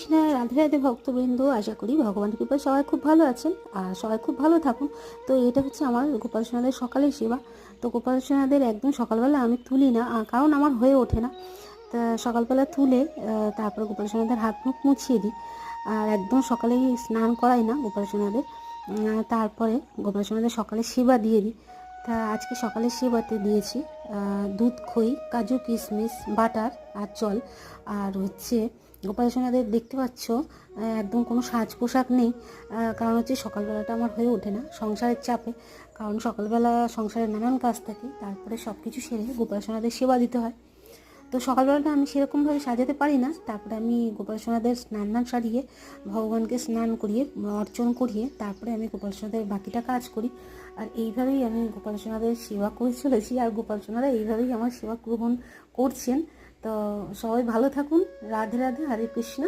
হ্যাঁ, রাধে রাধে ভক্তবৃন্দ, আশা করি ভগবানের কৃপায় সবাই খুব ভালো আছেন আর সবাই খুব ভালো থাকুন। তো এটা হচ্ছে আমার গোপাল সোনাদের সকালের সেবা। তো গোপাল সোনাদের একদম সকালবেলা আমি তুলি না, কারণ আমার হয়ে ওঠে না। তা সকালবেলা তুলে তারপরে গোপাল সোনাদের হাত মুখ মুছিয়ে দিই। আর একদম সকালেই স্নান করাই না গোপাল সোনাদের। তারপরে গোপাল সোনাদের সকালে সেবা দিয়ে দিই। তা আজকে সকালে সেবাতে দিয়েছি দুধ, খই, কাজু, কিশমিশ, বাটার আর জল। আর হচ্ছে গোপাল সোনাদের দেখতে পাচ্ছ একদম কোনো সাজ পোশাক নেই, কারণ হচ্ছে সকালবেলাটা আমার হয়ে ওঠে না সংসারের চাপে। কারণ সকালবেলা সংসারের নানান কাজ থাকে, তারপরে সব কিছু সেরে গোপাল সোনাদের সেবা দিতে হয়। তো সকালবেলাটা আমি সেরকমভাবে সাজাতে পারি না। তারপরে আমি গোপাল সোনাদের স্নান সারিয়ে ভগবানকে স্নান করিয়ে অর্চন করিয়ে তারপরে আমি গোপাল সোনাদের বাকিটা কাজ করি। আর এইভাবেই আমি গোপাল সোনাদের সেবা করে চলেছি, আর গোপাল সোনারা এইভাবেই আমার সেবা গ্রহণ করছেন। তো সবাই ভালো থাকুন। রাধে রাধে, হরে কৃষ্ণ।